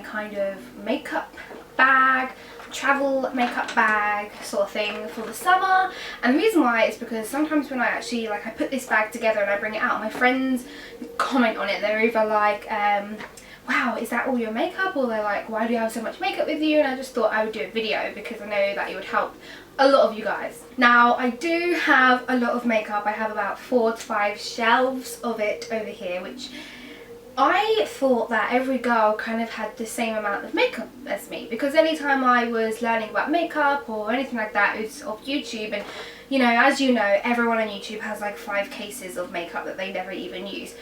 my kind of makeup bag, travel makeup bag sort of thing for the summer. And the reason why is because sometimes when I actually I put this bag together and I bring it out, my friends comment on it. They're either like, wow, is that all your makeup? Or they're like, why do you have so much makeup with you? And I just thought I would do a video because I know that it would help a lot of you guys. Now, I do have a lot of makeup. I have about 4 to 5 shelves of it over here, which I thought that every girl kind of had the same amount of makeup as me, because anytime I was learning about makeup or anything like that, it was off YouTube. And you know, as you know, everyone on YouTube has like 5 cases of makeup that they never even use.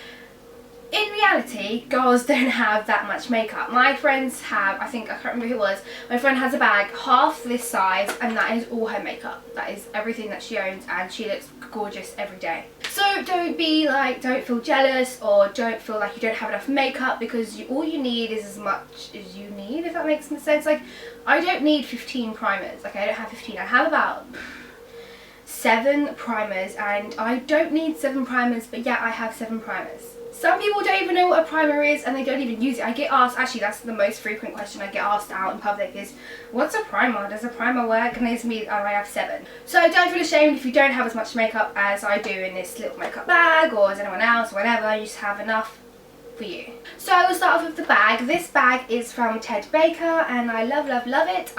In reality, girls don't have that much makeup. My friends have, I can't remember who it was, my friend has a bag half this size and that is all her makeup. That is everything that she owns and she looks gorgeous every day. So don't feel jealous or don't feel like you don't have enough makeup, because all you need is as much as you need, if that makes sense. Like, I don't need 15 primers. Like, I don't have 15. I have about 7 primers, and I don't need 7 primers, but yeah, I have 7 primers. Some people don't even know what a primer is and they don't even use it. I get asked, actually that's the most frequent question I get asked out in public is, what's a primer? Does a primer work? And it's me, I have 7. So don't feel ashamed if you don't have as much makeup as I do in this little makeup bag, or as anyone else, or whatever. You just have enough for you. So I will start off with the bag. This bag is from Ted Baker and I love it.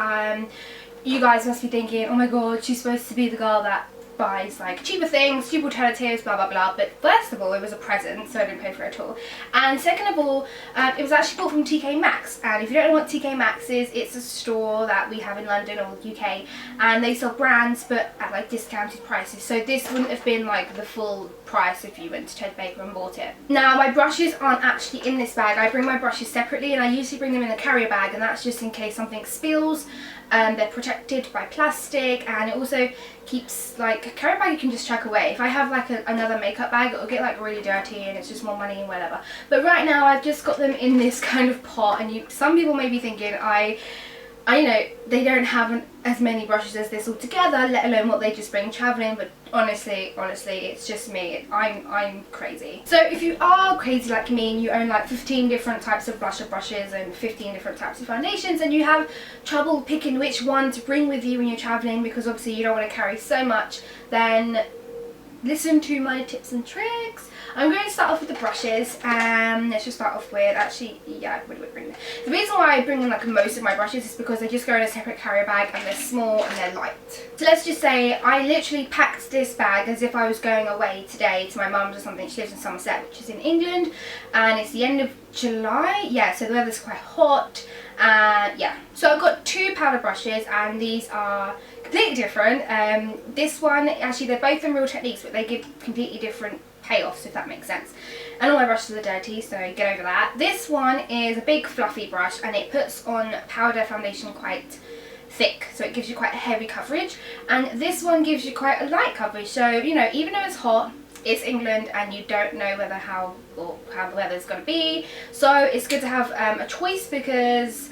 You guys must be thinking, oh my god, she's supposed to be the girl that buys like cheaper things, cheap alternatives, blah blah blah. But first of all, it was a present, so I didn't pay for it at all. And second of all, it was actually bought from TK Maxx. And if you don't know what TK Maxx is, it's a store that we have in London or UK, and they sell brands but at like discounted prices. So this wouldn't have been like the full price if you went to Ted Baker and bought it. Now, my brushes aren't actually in this bag. I bring my brushes separately, and I usually bring them in a carrier bag, and that's just in case something spills. They're protected by plastic, and it also keeps, like, a carrier bag you can just chuck away. If I have like another makeup bag, it'll get like really dirty and it's just more money and whatever. But right now I've just got them in this kind of pot, and some people may be thinking I know they don't have as many brushes as this all together, let alone what they just bring traveling. But honestly, it's just me. I'm crazy. So if you are crazy like me and you own like 15 different types of blusher brushes and 15 different types of foundations, and you have trouble picking which one to bring with you when you're traveling because obviously you don't want to carry so much, then listen to my tips and tricks. I'm going to start off with the brushes. Let's just start off with, actually, yeah, what do I bring? The reason why I bring in like most of my brushes is because they just go in a separate carrier bag and they're small and they're light. So let's just say I literally packed this bag as if I was going away today to my mum's or something. She lives in Somerset, which is in England, and it's the end of July. Yeah, so the weather's quite hot. Yeah, so I've got 2 powder brushes, and these are completely different. This one, actually, they're both in Real Techniques, but they give completely different payoffs, if that makes sense. And all my brushes are dirty, so get over that. This one is a big fluffy brush, and it puts on powder foundation quite thick, so it gives you quite a heavy coverage. And this one gives you quite a light coverage, so you know, even though it's hot, it's England and you don't know how the weather's going to be, so it's good to have a choice, because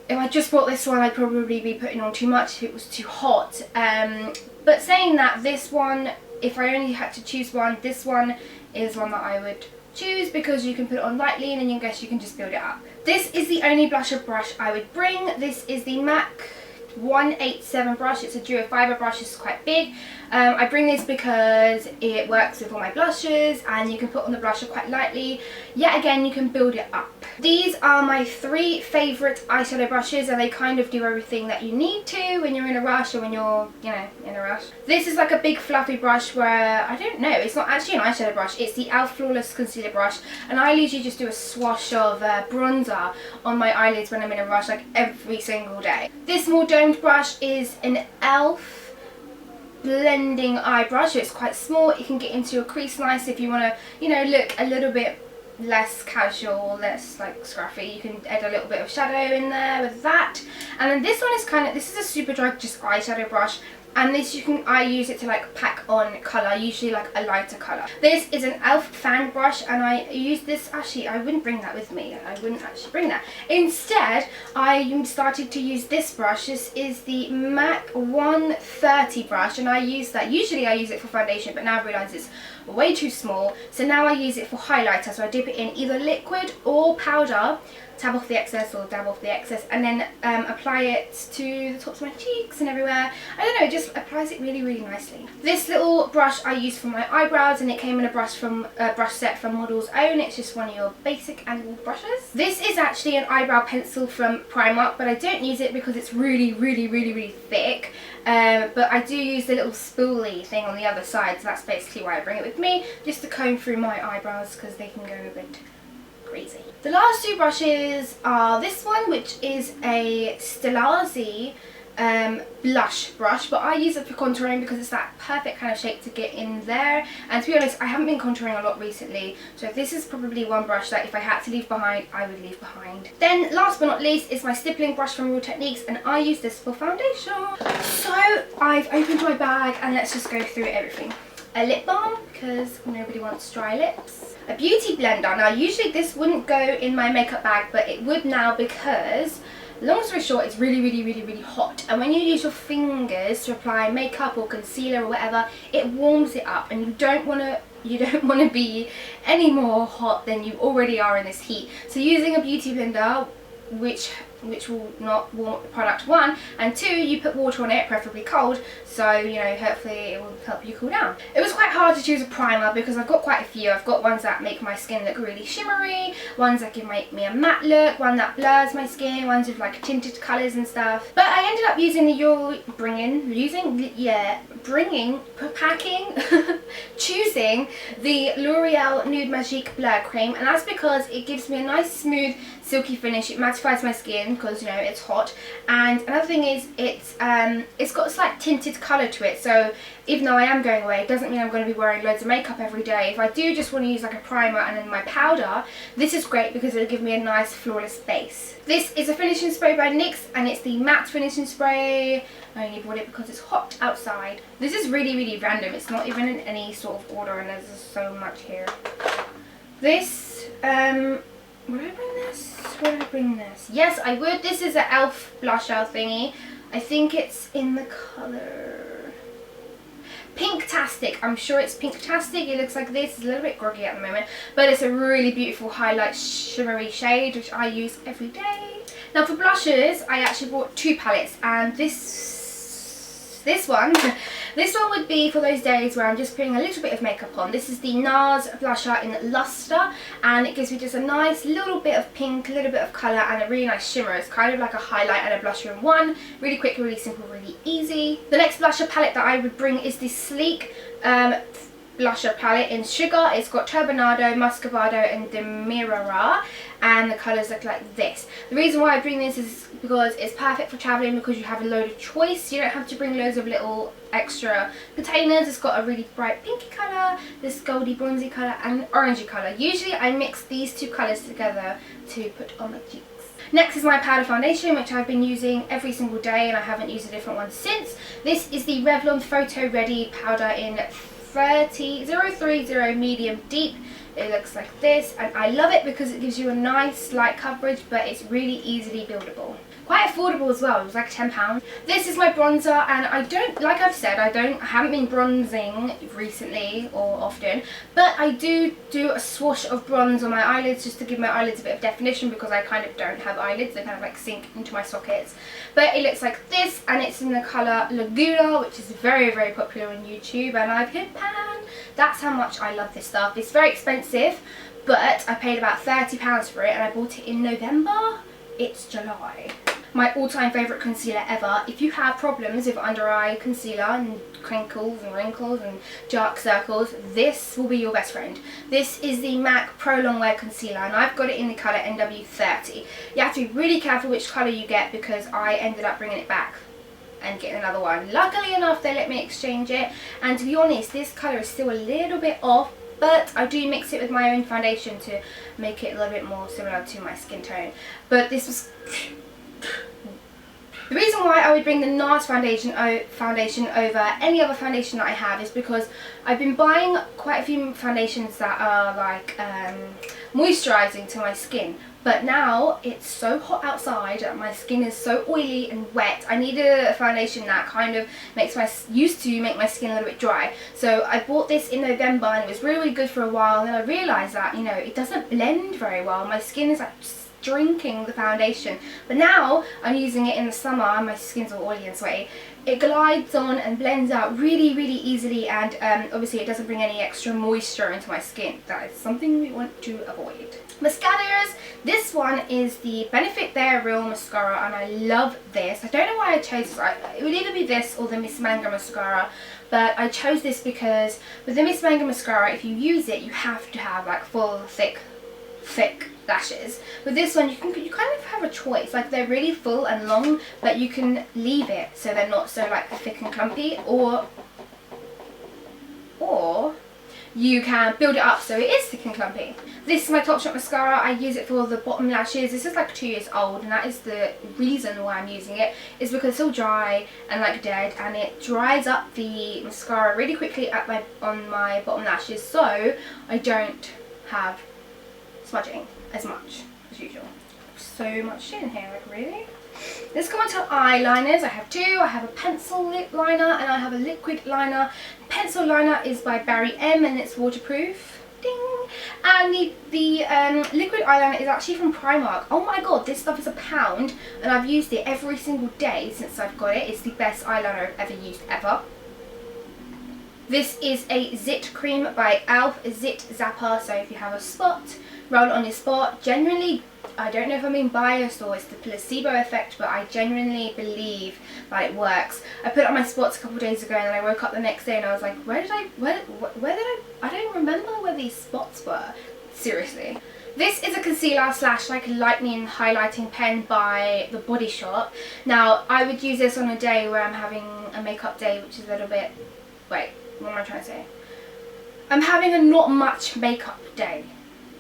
if I just bought this one I'd probably be putting on too much if it was too hot. But saying that, this one, if I only had to choose one, this one is one that I would choose because you can put it on lightly and then you can just build it up. This is the only blusher brush I would bring. This is the MAC 187 brush. It's a duo fibre brush. It's quite big. I bring this because it works with all my blushes and you can put on the blusher quite lightly. Yet again, you can build it up. These are my 3 favourite eyeshadow brushes, and they kind of do everything that you need to when you're in a rush or when you're, you know, in a rush. This is like a big fluffy brush where, I don't know, it's not actually an eyeshadow brush, it's the e.l.f. Flawless Concealer brush, and I usually just do a swash of bronzer on my eyelids when I'm in a rush, like every single day. This more domed brush is an e.l.f. blending eye brush. It's quite small, it can get into your crease nice if you want to, you know, look a little bit less casual, less like scruffy. You can add a little bit of shadow in there with that. And then this one is this is a super dry just eyeshadow brush, and this I use it to like pack on colour, usually like a lighter colour. This is an e.l.f. fan brush, and I use this, actually I wouldn't bring that with me, I wouldn't actually bring that. Instead I started to use this brush. This is the MAC 130 brush, and I use that, usually I use it for foundation, but now I realise it's way too small, so now I use it for highlighter. So I dip it in either liquid or powder tap off the excess or dab off the excess, and then apply it to the tops of my cheeks and everywhere. I don't know, it just applies it really, really nicely. This little brush I use for my eyebrows, and it came in a brush set from Model's Own. It's just one of your basic angled brushes. This is actually an eyebrow pencil from Primark, but I don't use it because it's really, really, really, really thick. But I do use the little spoolie thing on the other side, so that's basically why I bring it with me, just to comb through my eyebrows because they can go a bit crazy. The last two brushes are this one, which is a Stellarzi blush brush, but I use it for contouring because it's that perfect kind of shape to get in there. And to be honest, I haven't been contouring a lot recently, so this is probably one brush that if I had to leave behind, I would leave behind. Then last but not least is my stippling brush from Real Techniques, and I use this for foundation. So I've opened my bag and let's just go through everything. A lip balm, because nobody wants dry lips. A beauty blender. Now usually this wouldn't go in my makeup bag, but it would now because, long story short, it's really, really, really, really hot, and when you use your fingers to apply makeup or concealer or whatever, it warms it up, and you don't want to be any more hot than you already are in this heat. So using a beauty blender, which will not warm the product, one, and two, you put water on it, preferably cold, so you know, hopefully it will help you cool down. It was quite hard to choose a primer because I've got quite a few. I've got ones that make my skin look really shimmery, ones that make me a matte look, one that blurs my skin, ones with like tinted colours and stuff. But I ended up using choosing the L'Oreal Nude Magique Blur Cream, and that's because it gives me a nice smooth silky finish. It mattifies my skin because, you know, it's hot, and another thing is it's got a slight tinted colour to it, so even though I am going away, it doesn't mean I'm going to be wearing loads of makeup every day. If I do just want to use like a primer and then my powder, this is great because it'll give me a nice flawless base. This is a finishing spray by NYX, and it's the matte finishing spray. I only bought it because it's hot outside. This is really, really random. It's not even in any sort of order, and there's just so much here. This, would I bring this? Would I bring this? Yes, I would. This is an e.l.f. blusher thingy. I think it's in the colour Pinktastic. I'm sure it's Pinktastic. It looks like this. It's a little bit groggy at the moment, but it's a really beautiful highlight shimmery shade, which I use every day. Now for blushes, I actually bought two palettes, and this one would be for those days where I'm just putting a little bit of makeup on. This is the NARS blusher in Luster, and it gives me just a nice little bit of pink, a little bit of colour, and a really nice shimmer. It's kind of like a highlight and a blusher in one. Really quick, really simple, really easy. The next blusher palette that I would bring is this sleek blusher palette in Sugar. It's got Turbinado, Muscovado and Demerara, and the colours look like this. The reason why I bring this is because it's perfect for travelling, because you have a load of choice. You don't have to bring loads of little extra containers. It's got a really bright pinky colour, this goldy bronzy colour and orangey colour. Usually I mix these two colours together to put on my cheeks. Next is my powder foundation, which I've been using every single day, and I haven't used a different one since. This is the Revlon Photo Ready powder in 030 medium deep. It looks like this, and I love it because it gives you a nice light coverage, but it's really easily buildable. Quite affordable as well. It was like £10. This is my bronzer, and I don't, like I've said, I haven't been bronzing recently or often, but I do a swoosh of bronze on my eyelids just to give my eyelids a bit of definition, because I kind of don't have eyelids. They kind of like sink into my sockets. But it looks like this, and it's in the colour Laguna, which is very, very popular on YouTube, and I've hit pan. That's how much I love this stuff. It's very expensive, but I paid about £30 for it, and I bought it in November. It's July. My all-time favourite concealer ever. If you have problems with under eye concealer and crinkles and wrinkles and dark circles, this will be your best friend. This is the MAC Pro Longwear Concealer, and I've got it in the colour NW30. You have to be really careful which colour you get, because I ended up bringing it back and getting another one. Luckily enough, they let me exchange it, and to be honest, this colour is still a little bit off, but I do mix it with my own foundation to make it a little bit more similar to my skin tone. But this was... The reason why I would bring the NARS foundation over any other foundation that I have is because I've been buying quite a few foundations that are like moisturising to my skin. But now it's so hot outside that my skin is so oily and wet. I needed a foundation that kind of used to make my skin a little bit dry. So I bought this in November, and it was really, really good for a while. And then I realised that, you know, it doesn't blend very well. My skin is like drinking the foundation. But now I'm using it in the summer and my skin's all oily and sweaty. It glides on and blends out really, really easily, and obviously it doesn't bring any extra moisture into my skin. That is something we want to avoid. Mascaras, this one is the Benefit They're Real mascara, and I love this. I don't know why I chose this. It would either be this or the Miss Manga mascara, but I chose this because with the Miss Manga mascara, if you use it, you have to have like full, thick lashes. With this one, you kind of have a choice. Like, they're really full and long, but you can leave it so they're not so like thick and clumpy, or you can build it up so it is thick and clumpy. This is my Topshop mascara. I use it for the bottom lashes. This is like 2 years old, and that is the reason why I'm using it, is because it's all dry and like dead, and it dries up the mascara really quickly on my bottom lashes, so I don't have smudging as much as usual. So much shit in here, like, really. Let's go on to eyeliners. I have two. I have a pencil lip liner and I have a liquid liner. Pencil liner is by Barry M and it's waterproof. Ding! And the liquid eyeliner is actually from Primark. Oh my god, this stuff is £1 and I've used it every single day since I've got it. It's the best eyeliner I've ever used ever. This is a Zit cream by e.l.f. Zit Zapper. So if you have a spot, roll it on your spot. Generally, I don't know if I'm being biased or it's the placebo effect, but I genuinely believe that it works. I put it on my spots a couple of days ago and then I woke up the next day and I was like, where did I don't remember where these spots were. Seriously. This is a concealer slash like lightening highlighting pen by The Body Shop. Now, I would use this on a day where I'm having a makeup day, which is a little bit, wait, what am I trying to say? I'm having a not much makeup day.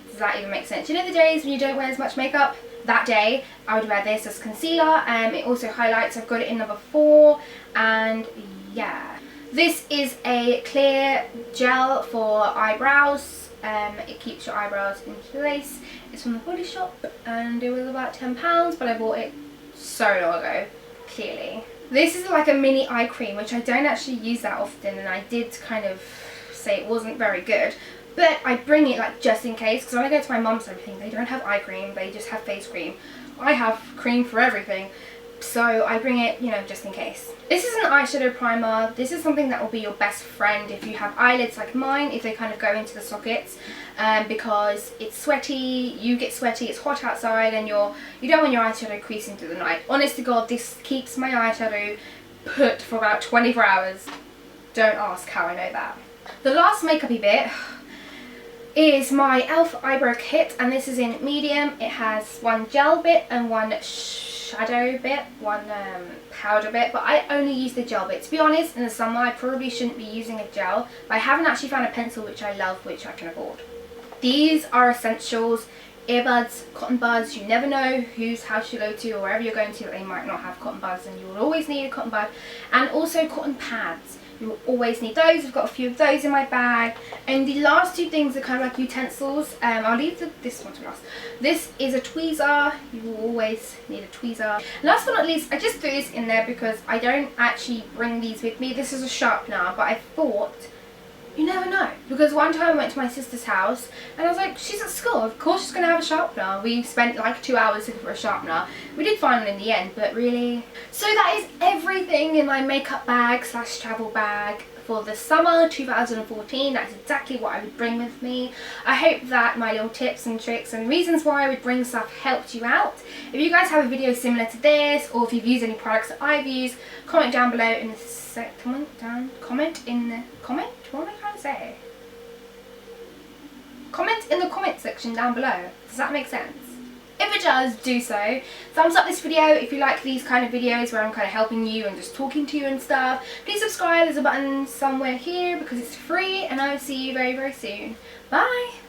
Does that even make sense? You know the days when you don't wear as much makeup? That day I would wear this as concealer. It also highlights. I've got it in number 4, and yeah. This is a clear gel for eyebrows. It keeps your eyebrows in place. It's from The Body Shop and it was about £10, but I bought it so long ago, clearly. This is like a mini eye cream, which I don't actually use that often, and I did kind of say it wasn't very good. But I bring it like just in case, because when I go to my mum's and everything, they don't have eye cream, they just have face cream. I have cream for everything, so I bring it, you know, just in case. This is an eyeshadow primer. This is something that will be your best friend if you have eyelids like mine, if they kind of go into the sockets, because it's sweaty, you get sweaty, it's hot outside, and you don't want your eyeshadow creasing through the night. Honest to God, this keeps my eyeshadow put for about 24 hours. Don't ask how I know that. The last makeup-y bit is my e.l.f. eyebrow kit, and this is in medium. It has one gel bit and one shadow bit, one powder bit, but I only use the gel bit. To be honest, in the summer I probably shouldn't be using a gel, but I haven't actually found a pencil which I love, which I can afford. These are essentials. Earbuds, cotton buds, you never know whose house you go to or wherever you're going to, they might not have cotton buds, and you will always need a cotton bud. And also cotton pads. You will always need those. I've got a few of those in my bag. And the last two things are kind of like utensils. I'll leave this one to last. This is a tweezer. You will always need a tweezer. Last but not least, I just threw this in there because I don't actually bring these with me. This is a sharpener, but I thought, you never know. Because one time I went to my sister's house and I was like, she's at school, of course she's going to have a sharpener. We spent like 2 hours looking for a sharpener. We did find one in the end, but really. So that is everything in my makeup bag slash travel bag for the summer 2014. That's exactly what I would bring with me. I hope that my little tips and tricks and reasons why I would bring stuff helped you out. If you guys have a video similar to this, or if you've used any products that I've used, comment down below in the what am I trying to say? Comment in the comment section down below. Does that make sense? If it does, do so. Thumbs up this video if you like these kind of videos where I'm kind of helping you and just talking to you and stuff. Please subscribe. There's a button somewhere here because it's free, and I will see you very, very soon. Bye!